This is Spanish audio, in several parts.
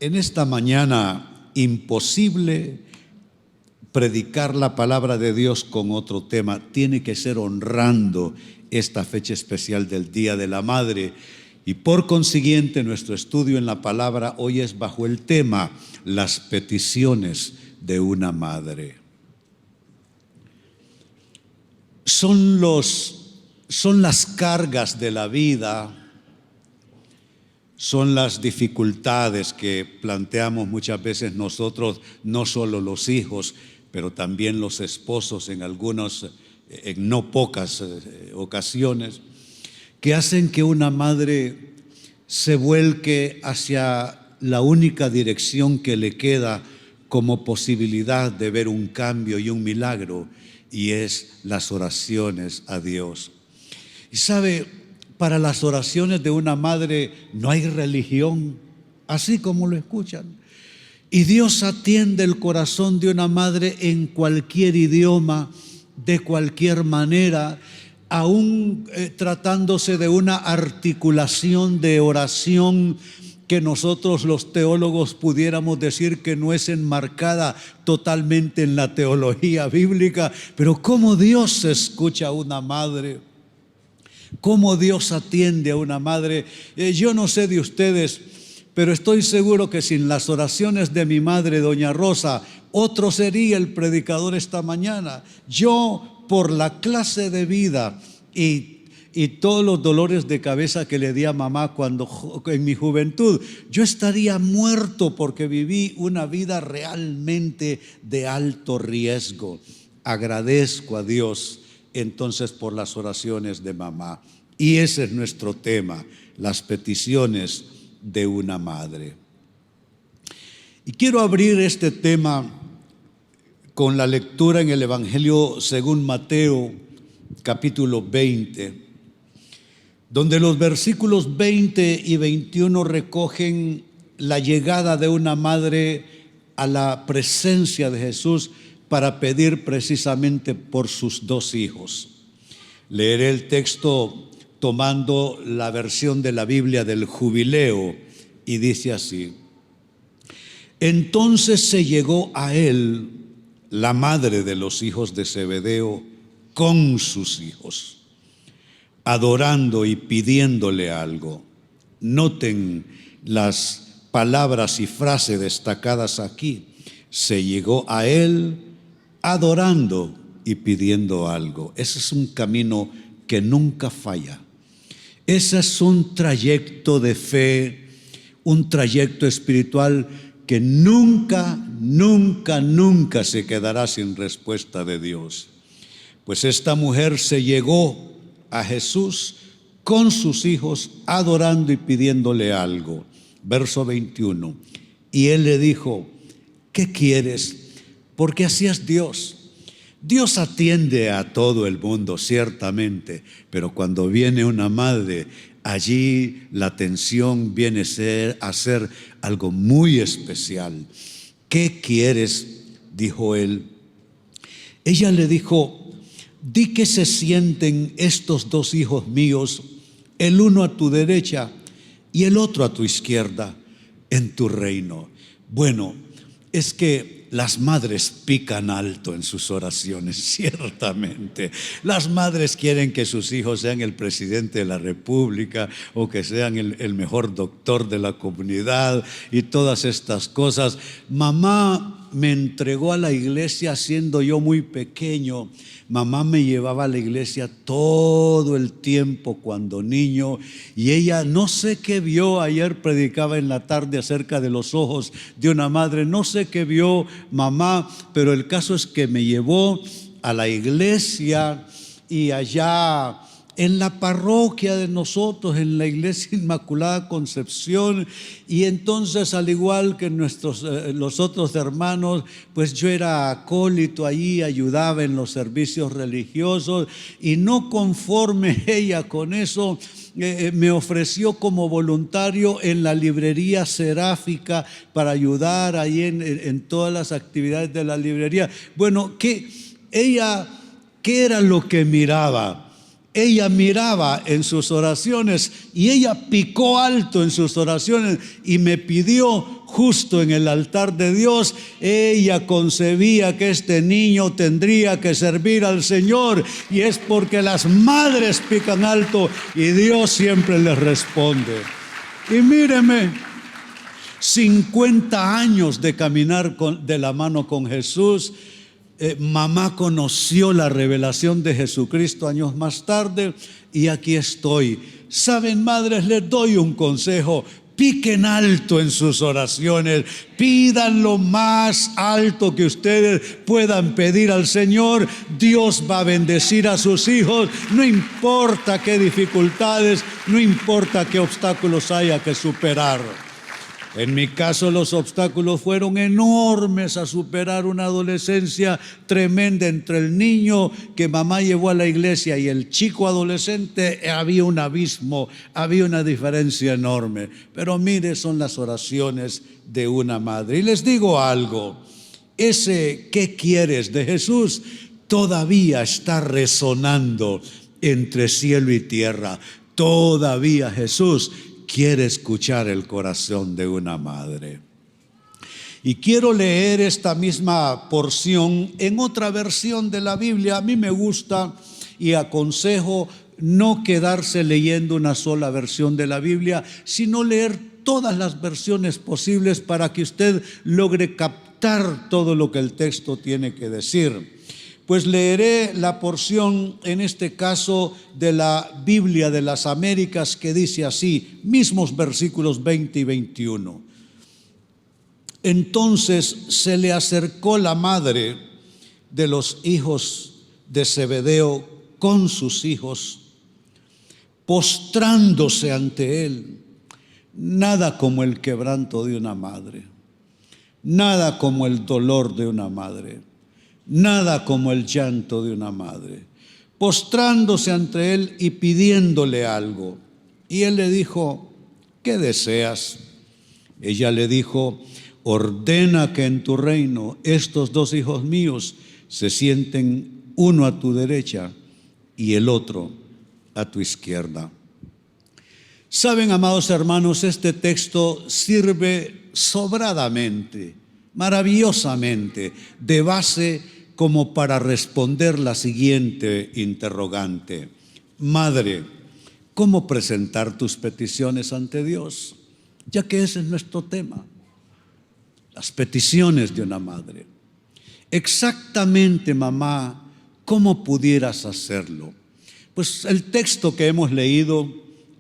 En esta mañana imposible predicar la palabra de Dios con otro tema. Tiene que ser honrando esta fecha especial del Día de la Madre. Y por consiguiente, nuestro estudio en la palabra hoy es bajo el tema las peticiones de una madre. Son las cargas de la vida, son las dificultades que planteamos muchas veces nosotros, no solo los hijos, pero también los esposos en no pocas ocasiones, que hacen que una madre se vuelque hacia la única dirección que le queda como posibilidad de ver un cambio y un milagro, y es las oraciones a Dios. Y sabe, para las oraciones de una madre no hay religión, así como lo escuchan. Y Dios atiende el corazón de una madre en cualquier idioma, de cualquier manera, aún tratándose de una articulación de oración que nosotros los teólogos pudiéramos decir que no es enmarcada totalmente en la teología bíblica, pero cómo Dios escucha a una madre, cómo Dios atiende a una madre. Yo no sé de ustedes, pero estoy seguro que sin las oraciones de mi madre, doña Rosa, otro sería el predicador esta mañana. Yo, por la clase de vida y todos los dolores de cabeza que le di a mamá en mi juventud, yo estaría muerto porque viví una vida realmente de alto riesgo. Agradezco a Dios entonces por las oraciones de mamá. Y ese es nuestro tema, las peticiones de una madre. Y quiero abrir este tema con la lectura en el Evangelio según Mateo, capítulo 20, donde los versículos 20 y 21 recogen la llegada de una madre a la presencia de Jesús para pedir precisamente por sus dos hijos. Leeré el texto tomando la versión de la Biblia del Jubileo, y dice así: Entonces se llegó a él la madre de los hijos de Zebedeo con sus hijos, adorando y pidiéndole algo. Noten las palabras y frases destacadas aquí. Se llegó a él adorando y pidiendo algo. Ese es un camino que nunca falla. Ese es un trayecto de fe, un trayecto espiritual que nunca se quedará sin respuesta de Dios. Pues esta mujer se llegó a Jesús con sus hijos, adorando y pidiéndole algo. Verso 21. Y él le dijo: ¿qué quieres? Porque así es Dios. Dios atiende a todo el mundo, ciertamente, pero cuando viene una madre, allí la atención viene a ser algo muy especial. ¿Qué quieres?, dijo él. Ella le dijo: di que se sienten estos dos hijos míos, el uno a tu derecha y el otro a tu izquierda, en tu reino. Bueno, es que las madres pican alto en sus oraciones, ciertamente. Las madres quieren que sus hijos sean el presidente de la República o que sean el mejor doctor de la comunidad y todas estas cosas. Mamá me entregó a la iglesia siendo yo muy pequeño. Mamá me llevaba a la iglesia todo el tiempo cuando niño, y ella no sé qué vio. Ayer predicaba en la tarde acerca de los ojos de una madre. No sé qué vio mamá, pero el caso es que me llevó a la iglesia, y allá en la parroquia de nosotros, en la iglesia Inmaculada Concepción, y entonces, al igual que los otros hermanos, pues yo era acólito allí, ayudaba en los servicios religiosos, y no conforme ella con eso, me ofreció como voluntario en la librería seráfica para ayudar ahí en todas las actividades de la librería. Bueno, ¿qué era lo que miraba? Ella miraba en sus oraciones, y ella picó alto en sus oraciones y me pidió justo en el altar de Dios, ella concebía que este niño tendría que servir al Señor, y es porque las madres pican alto y Dios siempre les responde. Y míreme, 50 años de caminar de la mano con Jesús. Mamá conoció la revelación de Jesucristo años más tarde y aquí estoy. Saben, madres, les doy un consejo: piquen alto en sus oraciones, pidan lo más alto que ustedes puedan pedir al Señor. Dios va a bendecir a sus hijos, no importa qué dificultades, no importa qué obstáculos haya que superar. En mi caso, los obstáculos fueron enormes a superar: una adolescencia tremenda entre el niño que mamá llevó a la iglesia y el chico adolescente. Había un abismo, había una diferencia enorme. Pero mire, son las oraciones de una madre. Y les digo algo: ese ¿qué quieres? De Jesús todavía está resonando entre cielo y tierra. Todavía Jesús quiere escuchar el corazón de una madre. Y quiero leer esta misma porción en otra versión de la Biblia. A mí me gusta y aconsejo no quedarse leyendo una sola versión de la Biblia, sino leer todas las versiones posibles para que usted logre captar todo lo que el texto tiene que decir. Pues leeré la porción, en este caso, de la Biblia de las Américas, que dice así, mismos versículos 20 y 21. Entonces se le acercó la madre de los hijos de Zebedeo con sus hijos, postrándose ante él. Nada como el quebranto de una madre, nada como el dolor de una madre, nada como el llanto de una madre. Postrándose ante él y pidiéndole algo. Y él le dijo: ¿qué deseas? Ella le dijo: ordena que en tu reino estos dos hijos míos se sienten, uno a tu derecha y el otro a tu izquierda. Saben, amados hermanos, este texto sirve sobradamente, maravillosamente, de base como para responder la siguiente interrogante: madre, ¿cómo presentar tus peticiones ante Dios? Ya que ese es nuestro tema, las peticiones de una madre. Exactamente, mamá, ¿cómo pudieras hacerlo? Pues el texto que hemos leído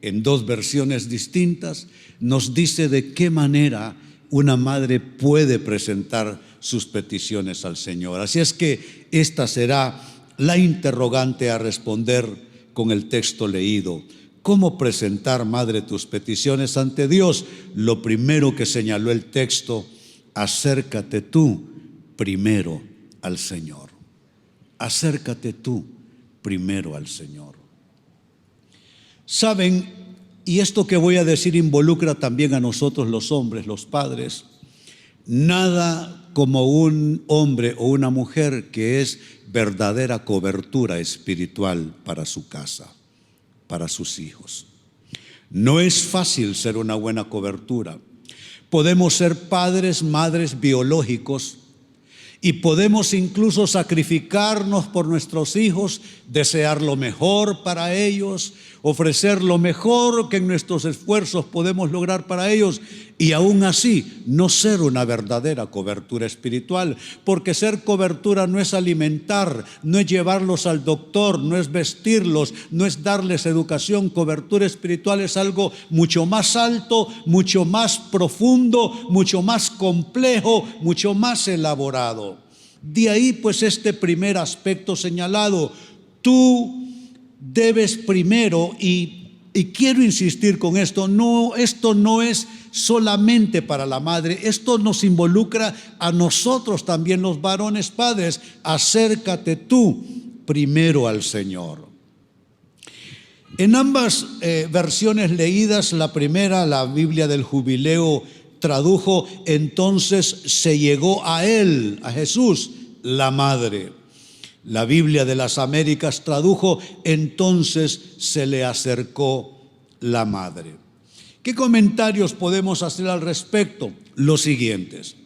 en dos versiones distintas nos dice de qué manera una madre puede presentar sus peticiones al Señor. Así es que esta será la interrogante a responder con el texto leído. ¿Cómo presentar, madre, tus peticiones ante Dios? Lo primero que señaló el texto: acércate tú primero al Señor. Acércate tú primero al Señor. Saben, y esto que voy a decir involucra también a nosotros los hombres, los padres. Nada como un hombre o una mujer que es verdadera cobertura espiritual para su casa, para sus hijos. No es fácil ser una buena cobertura. Podemos ser padres, madres biológicos, y podemos incluso sacrificarnos por nuestros hijos, desear lo mejor para ellos, ofrecer lo mejor que en nuestros esfuerzos podemos lograr para ellos, y aún así no ser una verdadera cobertura espiritual, porque ser cobertura no es alimentar, no es llevarlos al doctor, no es vestirlos, no es darles educación. Cobertura espiritual es algo mucho más alto, mucho más profundo, mucho más complejo, mucho más elaborado. De ahí pues este primer aspecto señalado: tú debes primero, y quiero insistir con esto no es solamente para la madre, esto nos involucra a nosotros también, los varones padres. Acércate tú primero al Señor. En ambas versiones leídas, la primera, la Biblia del Jubileo, tradujo: entonces se llegó a él, a Jesús, la madre. La Biblia de las Américas tradujo: entonces se le acercó la madre. ¿Qué comentarios podemos hacer al respecto? los siguientes.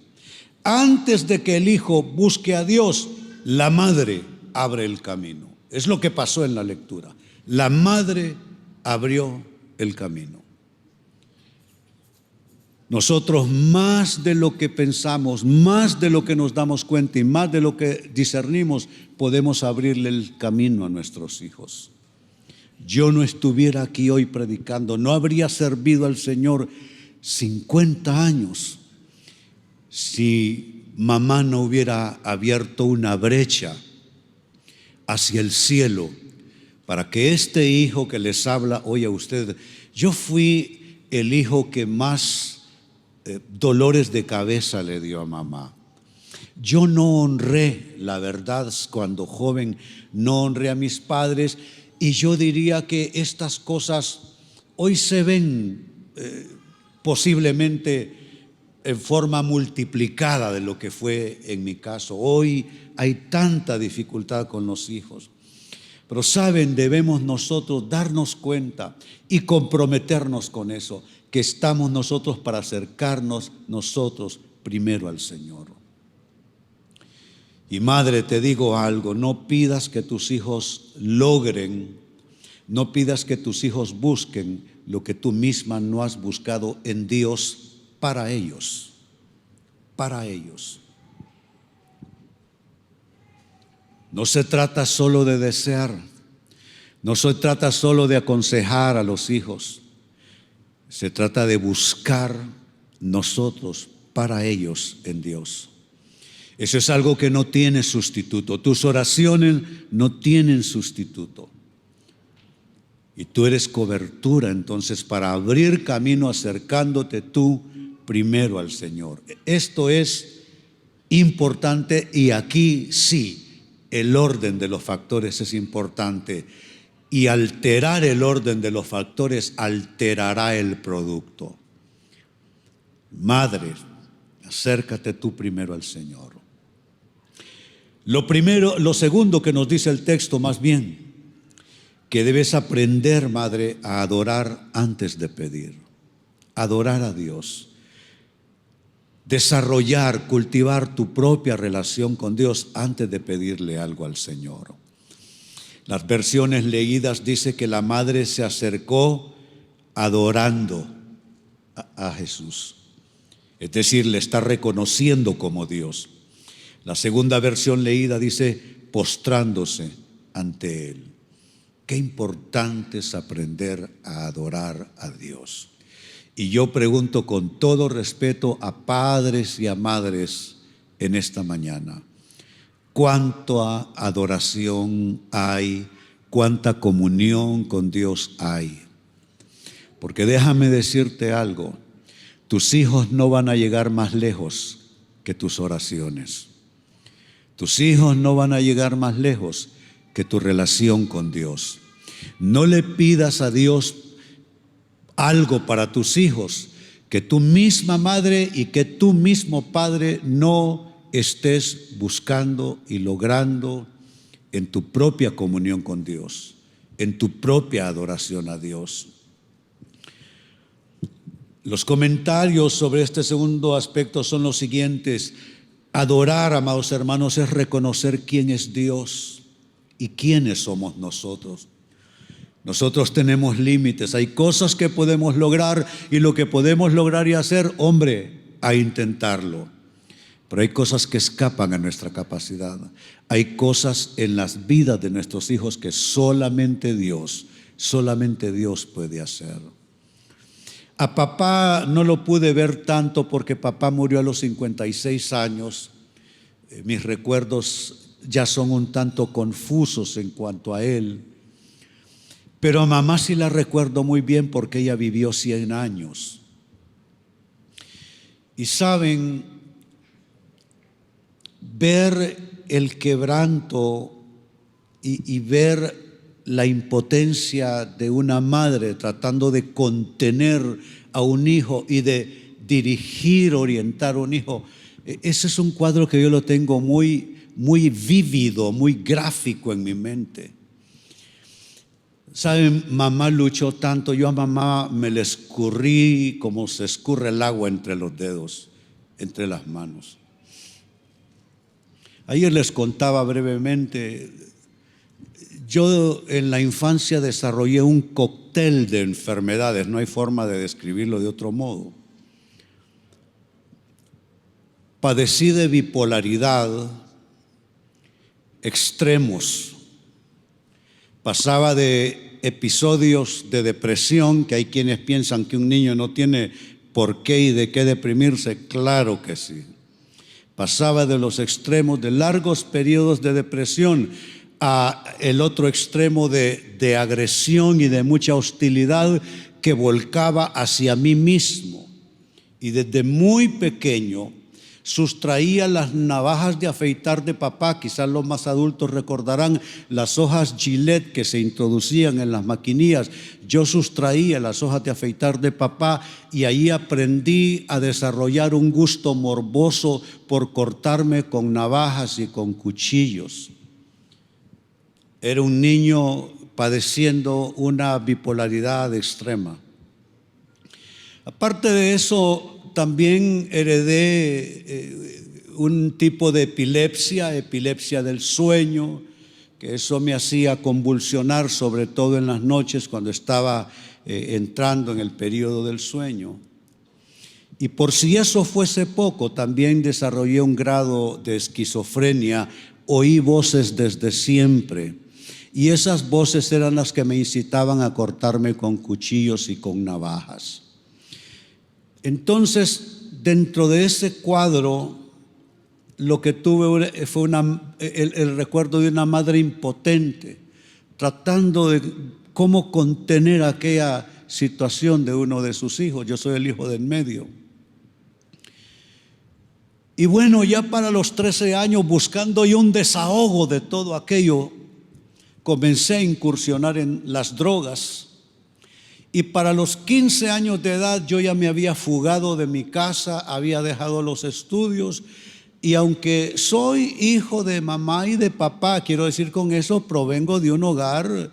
Antes de que el hijo busque a Dios, la madre abre el camino. Es lo que pasó en la lectura. La madre abrió el camino. Nosotros, más de lo que pensamos, más de lo que nos damos cuenta y más de lo que discernimos, podemos abrirle el camino a nuestros hijos. Yo no estuviera aquí hoy predicando, no habría servido al Señor 50 años si mamá no hubiera abierto una brecha hacia el cielo para que este hijo que les habla hoy a usted, yo fui el hijo que más dolores de cabeza le dio a mamá. Yo no honré, la verdad, cuando joven, no honré a mis padres, y yo diría que estas cosas hoy se ven posiblemente en forma multiplicada de lo que fue en mi caso. Hoy hay tanta dificultad con los hijos. Pero saben, debemos nosotros darnos cuenta y comprometernos con eso, que estamos nosotros para acercarnos nosotros primero al Señor. Y madre, te digo algo, no pidas que tus hijos logren, no pidas que tus hijos busquen lo que tú misma no has buscado en Dios para ellos, para ellos. No se trata solo de desear, no se trata solo de aconsejar a los hijos, se trata de buscar nosotros para ellos en Dios. Eso es algo que no tiene sustituto. Tus oraciones no tienen sustituto. Y tú eres cobertura entonces para abrir camino acercándote tú primero al Señor. Esto es importante y aquí sí. El orden de los factores es importante y alterar el orden de los factores alterará el producto. Madre, acércate tú primero al Señor. Lo segundo que nos dice el texto más bien, que debes aprender, madre, a adorar antes de pedir. Adorar a Dios. Desarrollar, cultivar tu propia relación con Dios antes de pedirle algo al Señor. Las versiones leídas dice que la madre se acercó adorando a Jesús. Es decir, le está reconociendo como Dios. La segunda versión leída dice postrándose ante Él. Qué importante es aprender a adorar a Dios. Y yo pregunto con todo respeto a padres y a madres en esta mañana, ¿cuánta adoración hay? ¿Cuánta comunión con Dios hay? Porque déjame decirte algo, tus hijos no van a llegar más lejos que tus oraciones. Tus hijos no van a llegar más lejos que tu relación con Dios. No le pidas a Dios algo para tus hijos que tu misma madre y que tú mismo padre no estés buscando y logrando en tu propia comunión con Dios, en tu propia adoración a Dios. Los comentarios sobre este segundo aspecto son los siguientes. Adorar, amados hermanos, es reconocer quién es Dios y quiénes somos nosotros. Nosotros tenemos límites, hay cosas que podemos lograr y lo que podemos lograr y hacer, hombre, a intentarlo. Pero hay cosas que escapan a nuestra capacidad. Hay cosas en las vidas de nuestros hijos que solamente Dios puede hacer. A papá no lo pude ver tanto porque papá murió a los 56 años. Mis recuerdos ya son un tanto confusos en cuanto a él. Pero a mamá sí la recuerdo muy bien porque ella vivió 100 años. Y saben, ver el quebranto y ver la impotencia de una madre tratando de contener a un hijo y de dirigir, orientar a un hijo, ese es un cuadro que yo lo tengo muy, muy vívido, muy gráfico en mi mente. Saben, mamá luchó tanto, yo a mamá me le escurrí como se escurre el agua entre los dedos. entre las manos. Ayer les contaba brevemente, yo en la infancia desarrollé un cóctel de enfermedades, no hay forma de describirlo de otro modo. Padecí de bipolaridad, extremos. Pasaba de episodios de depresión, que hay quienes piensan que un niño no tiene por qué y de qué deprimirse. Claro que sí. Pasaba de los extremos de largos periodos de depresión a el otro extremo de agresión y de mucha hostilidad que volcaba hacia mí mismo. Y desde muy pequeño sustraía las navajas de afeitar de papá. Quizás los más adultos recordarán las hojas Gillette que se introducían en las maquinillas. Yo sustraía las hojas de afeitar de papá y ahí aprendí a desarrollar un gusto morboso por cortarme con navajas y con cuchillos. Era un niño padeciendo una bipolaridad extrema. Aparte de eso, también heredé un tipo de epilepsia del sueño, que eso me hacía convulsionar, sobre todo en las noches cuando estaba entrando en el periodo del sueño. Y por si eso fuese poco, también desarrollé un grado de esquizofrenia, oí voces desde siempre. Y esas voces eran las que me incitaban a cortarme con cuchillos y con navajas. Entonces, dentro de ese cuadro, lo que tuve fue el recuerdo de una madre impotente, tratando de cómo contener aquella situación de uno de sus hijos. Yo soy el hijo del medio. Y bueno, ya para los 13 años, buscando yo un desahogo de todo aquello, comencé a incursionar en las drogas. Y para los 15 años de edad yo ya me había fugado de mi casa, había dejado los estudios. Y aunque soy hijo de mamá y de papá, quiero decir con eso, provengo de un hogar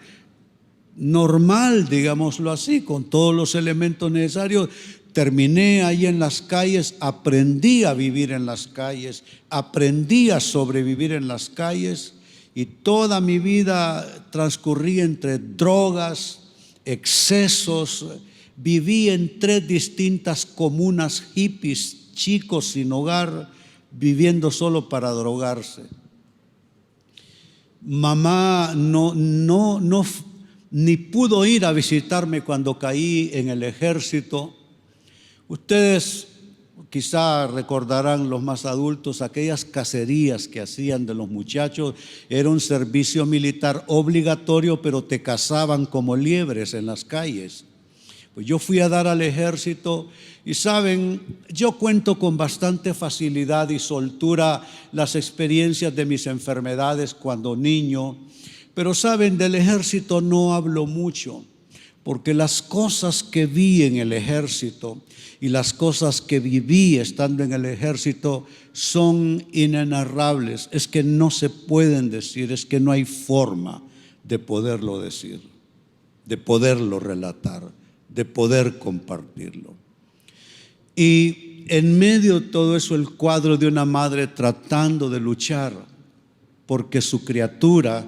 normal, digámoslo así, con todos los elementos necesarios. Terminé ahí en las calles, aprendí a vivir en las calles, aprendí a sobrevivir en las calles. Y toda mi vida transcurrí entre drogas, excesos. Viví en 3 distintas comunas hippies, chicos sin hogar, viviendo solo para drogarse. Mamá ni pudo ir a visitarme cuando caí en el ejército. Ustedes quizá recordarán, los más adultos, aquellas cacerías que hacían de los muchachos. Era un servicio militar obligatorio, pero te cazaban como liebres en las calles. Pues yo fui a dar al ejército y saben, yo cuento con bastante facilidad y soltura las experiencias de mis enfermedades cuando niño, pero saben, del ejército no hablo mucho, porque las cosas que vi en el ejército y las cosas que viví estando en el ejército son inenarrables. Es que no se pueden decir, es que no hay forma de poderlo decir, de poderlo relatar, de poder compartirlo. Y en medio de todo eso, el cuadro de una madre tratando de luchar porque su criatura,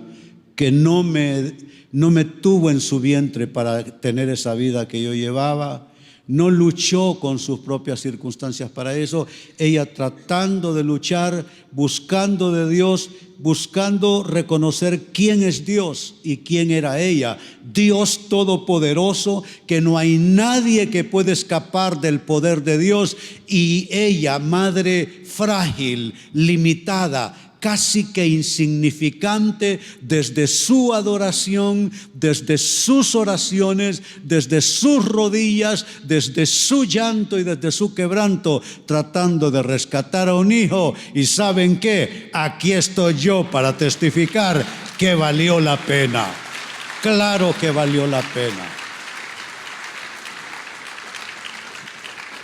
que no me tuvo en su vientre para tener esa vida que yo llevaba, no luchó con sus propias circunstancias para eso. Ella tratando de luchar, buscando de Dios, buscando reconocer quién es Dios y quién era ella. Dios todopoderoso, que no hay nadie que pueda escapar del poder de Dios. Y ella, madre frágil, limitada, casi que insignificante, desde su adoración, desde sus oraciones, desde sus rodillas, desde su llanto y desde su quebranto, tratando de rescatar a un hijo. Y ¿saben qué? Aquí estoy yo para testificar que valió la pena. Claro que valió la pena.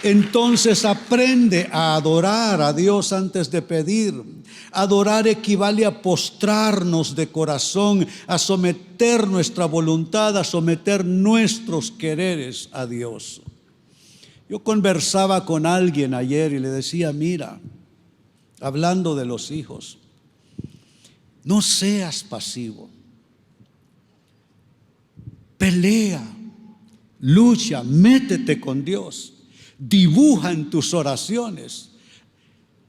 Entonces aprende a adorar a Dios antes de pedir. Adorar equivale a postrarnos de corazón, a someter nuestra voluntad, a someter nuestros quereres a Dios. Yo conversaba con alguien ayer y le decía, mira, hablando de los hijos, no seas pasivo. Pelea, lucha, métete con Dios. Dibuja en tus oraciones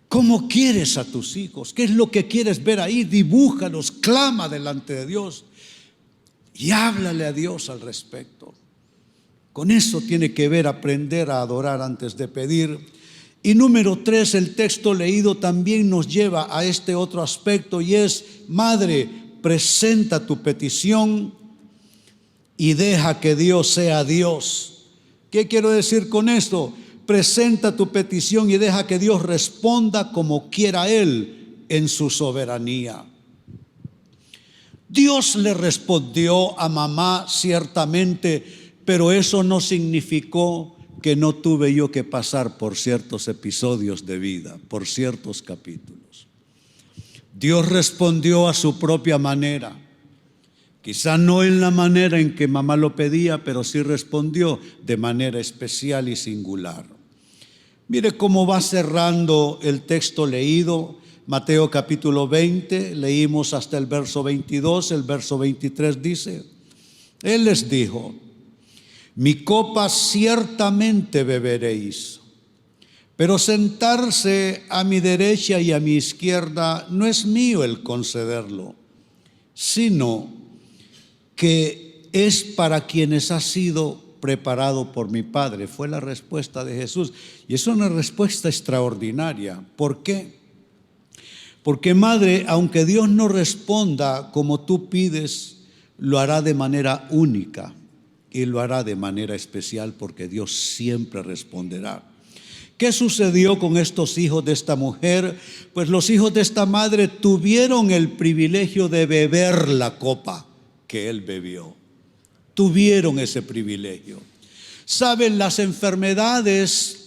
cómo quieres a tus hijos, qué es lo que quieres ver ahí. Dibújalos, clama delante de Dios y háblale a Dios al respecto. Con eso tiene que ver aprender a adorar antes de pedir. Y número 3, el texto leído también nos lleva a este otro aspecto, y es: madre, presenta tu petición y deja que Dios sea Dios. ¿Qué quiero decir con esto? Presenta tu petición y deja que Dios responda como quiera Él en su soberanía. Dios le respondió a mamá ciertamente, pero eso no significó que no tuve yo que pasar por ciertos episodios de vida, por ciertos capítulos. Dios respondió a su propia manera. Quizá no en la manera en que mamá lo pedía, pero sí respondió de manera especial y singular. Mire cómo va cerrando el texto leído. Mateo capítulo 20, leímos hasta el verso 22, el verso 23 dice: Él les dijo: mi copa ciertamente beberéis, pero sentarse a mi derecha y a mi izquierda no es mío el concederlo, sino que es para quienes ha sido preparado por mi Padre. Fue la respuesta de Jesús, y es una respuesta extraordinaria. ¿Por qué? Porque, madre, aunque Dios no responda como tú pides, lo hará de manera única y lo hará de manera especial, porque Dios siempre responderá. ¿Qué sucedió con estos hijos de esta mujer? Pues los hijos de esta madre tuvieron el privilegio de beber la copa que él bebió. Tuvieron ese privilegio. ¿Saben? Las enfermedades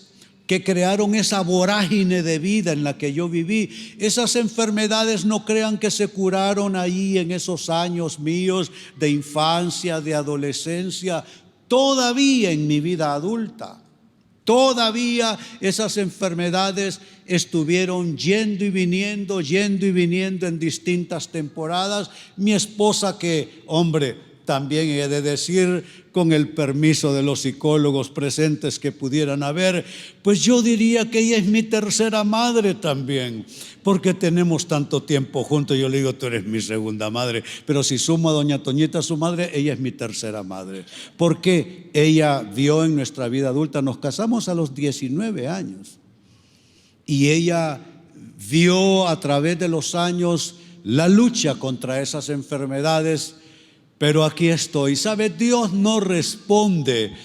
que crearon esa vorágine de vida en la que yo viví, esas enfermedades no crean que se curaron ahí en esos años míos de infancia, de adolescencia. Todavía en mi vida adulta, todavía esas enfermedades estuvieron yendo y viniendo en distintas temporadas. Mi esposa, que, hombre, también he de decir, con el permiso de los psicólogos presentes que pudieran haber, pues yo diría que ella es mi tercera madre también, porque tenemos tanto tiempo juntos. Yo le digo, tú eres mi segunda madre, pero si sumo a doña Toñita, su madre, ella es mi tercera madre, porque ella vio en nuestra vida adulta. Nos casamos a los 19 años y ella vio a través de los años la lucha contra esas enfermedades. Pero aquí estoy. ¿Sabe? Dios no responde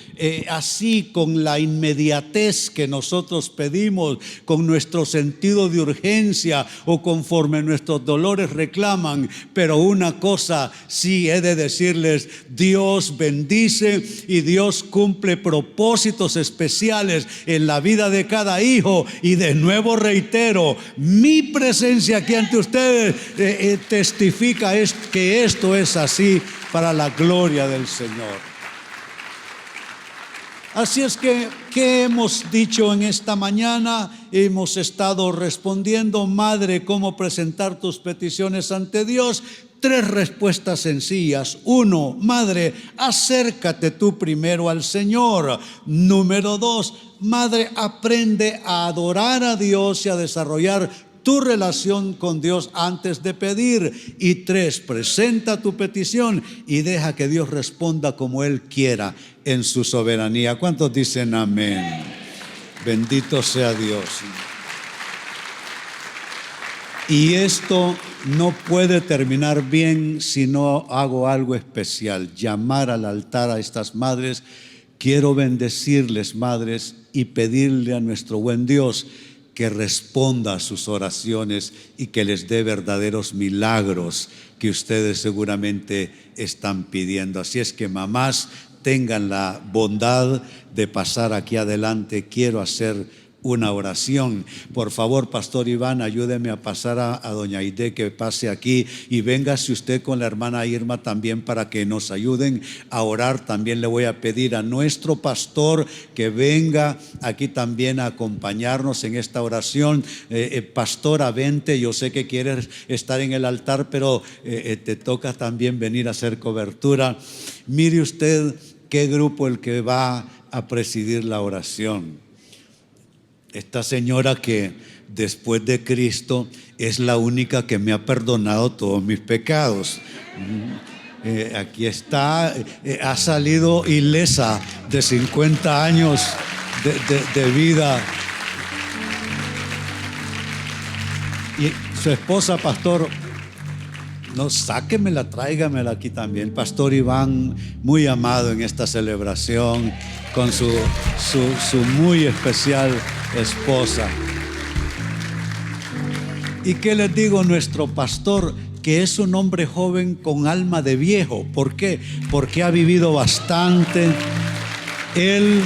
así con la inmediatez que nosotros pedimos, con nuestro sentido de urgencia o conforme nuestros dolores reclaman. Pero una cosa sí he de decirles: Dios bendice y Dios cumple propósitos especiales en la vida de cada hijo. Y de nuevo reitero, mi presencia aquí ante ustedes testifica que esto es así, para la gloria del Señor. Así es que, ¿qué hemos dicho en esta mañana? Hemos estado respondiendo: madre, ¿cómo presentar tus peticiones ante Dios? 3 respuestas sencillas. 1, madre, acércate tú primero al Señor. Número 2, madre, aprende a adorar a Dios y a desarrollar tu relación con Dios antes de pedir. Y 3, presenta tu petición y deja que Dios responda como Él quiera en su soberanía. ¿Cuántos dicen amén? Bendito sea Dios. Y esto no puede terminar bien si no hago algo especial: llamar al altar a estas madres. Quiero bendecirles, madres, y pedirle a nuestro buen Dios que responda a sus oraciones y que les dé verdaderos milagros que ustedes seguramente están pidiendo. Así es que, mamás, tengan la bondad de pasar aquí adelante. Quiero hacer una oración. Por favor, Pastor Iván, ayúdeme a pasar a doña Aide, que pase aquí, y véngase usted con la hermana Irma también para que nos ayuden a orar. También le voy a pedir a nuestro pastor que venga aquí también a acompañarnos en esta oración. Pastora, vente, yo sé que quieres estar en el altar, pero te toca también venir a hacer cobertura. Mire usted qué grupo el que va a presidir la oración. Esta señora que después de Cristo es la única que me ha perdonado todos mis pecados. Aquí está, ha salido ilesa de 50 años de vida. Y su esposa, pastor, no, sáquemela, tráigamela aquí también. Pastor Iván, muy amado en esta celebración, con su muy especial esposa. ¿Y qué les digo? Nuestro pastor, que es un hombre joven con alma de viejo. ¿Por qué? Porque ha vivido bastante. Él,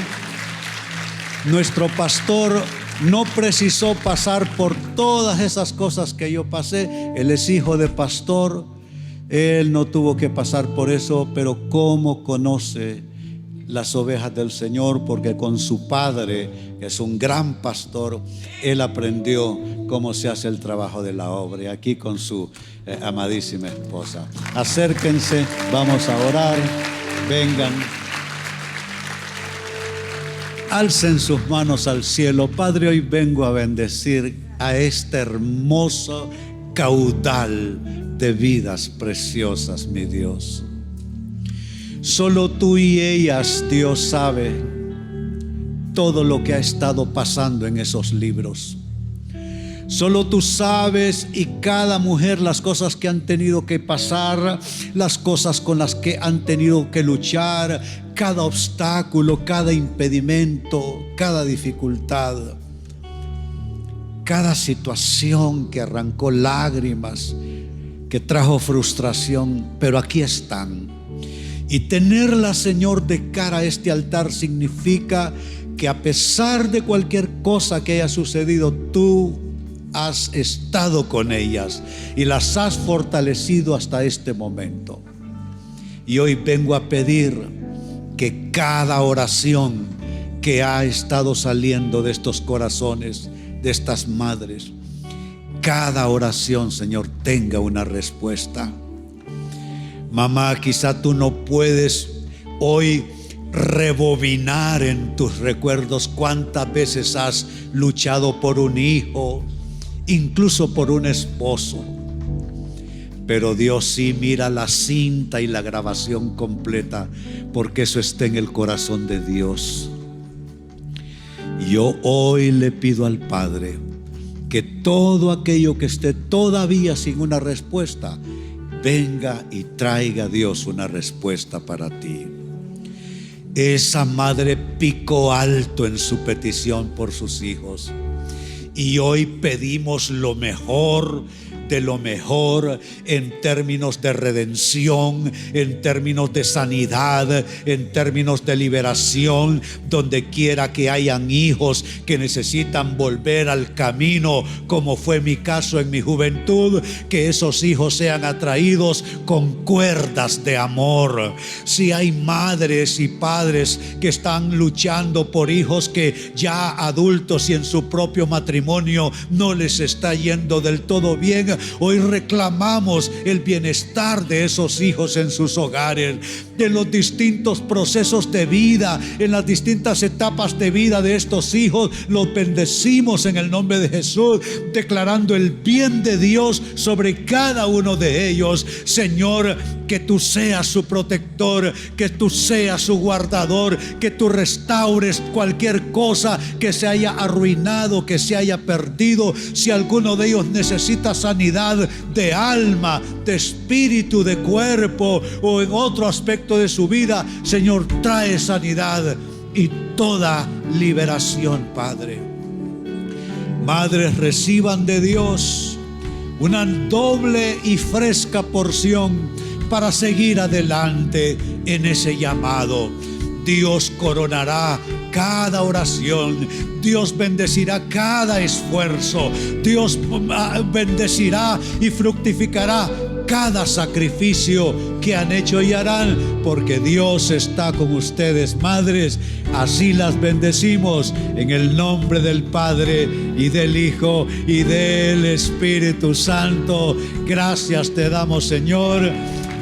nuestro pastor, no precisó pasar por todas esas cosas que yo pasé. Él es hijo de pastor. Él no tuvo que pasar por eso, pero cómo conoce las ovejas del Señor, porque con su padre, que es un gran pastor, él aprendió cómo se hace el trabajo de la obra. Y aquí con su amadísima esposa. Acérquense, vamos a orar. Vengan. Alcen sus manos al cielo. Padre, hoy vengo a bendecir a este hermoso caudal de vidas preciosas, mi Dios. Solo tú y ellas, Dios, sabe todo lo que ha estado pasando en esos libros. Solo tú sabes, y cada mujer, las cosas que han tenido que pasar, las cosas con las que han tenido que luchar, cada obstáculo, cada impedimento, cada dificultad, cada situación que arrancó lágrimas, que trajo frustración, pero aquí están. Y tenerla, Señor, de cara a este altar significa que a pesar de cualquier cosa que haya sucedido, tú has estado con ellas y las has fortalecido hasta este momento. Y hoy vengo a pedir que cada oración que ha estado saliendo de estos corazones, de estas madres, cada oración, Señor, tenga una respuesta. Mamá, quizá tú no puedes hoy rebobinar en tus recuerdos cuántas veces has luchado por un hijo, incluso por un esposo. Pero Dios sí mira la cinta y la grabación completa, porque eso está en el corazón de Dios. Yo hoy le pido al Padre que todo aquello que esté todavía sin una respuesta, venga y traiga a Dios una respuesta para ti. Esa madre picó alto en su petición por sus hijos, y hoy pedimos lo mejor de lo mejor en términos de redención, en términos de sanidad, en términos de liberación. Donde quiera que hayan hijos que necesitan volver al camino, como fue mi caso en mi juventud, que esos hijos sean atraídos con cuerdas de amor. Si hay madres y padres que están luchando por hijos que ya adultos y en su propio matrimonio no les está yendo del todo bien, hoy reclamamos el bienestar de esos hijos en sus hogares, de los distintos procesos de vida, en las distintas etapas de vida de estos hijos. Los bendecimos en el nombre de Jesús, declarando el bien de Dios sobre cada uno de ellos. Señor, que tú seas su protector, que tú seas su guardador, que tú restaures cualquier cosa que se haya arruinado, que se haya perdido. Si alguno de ellos necesita sanidad de alma, de espíritu, de cuerpo o en otro aspecto de su vida, Señor, trae sanidad y toda liberación, Padre. Madres, reciban de Dios una doble y fresca porción para seguir adelante en ese llamado. Dios coronará cada oración. Dios bendecirá cada esfuerzo. Dios bendecirá y fructificará cada sacrificio que han hecho y harán, porque Dios está con ustedes, madres. Así las bendecimos en el nombre del Padre y del Hijo y del Espíritu Santo. Gracias te damos, Señor.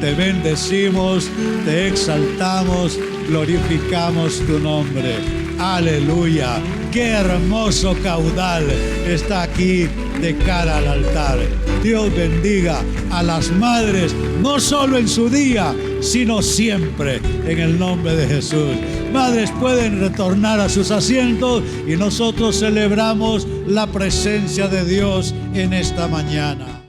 Te bendecimos, te exaltamos, glorificamos tu nombre. Aleluya. Qué hermoso caudal está aquí de cara al altar. Dios bendiga a las madres, no solo en su día, sino siempre, en el nombre de Jesús. Madres pueden retornar a sus asientos y nosotros celebramos la presencia de Dios en esta mañana.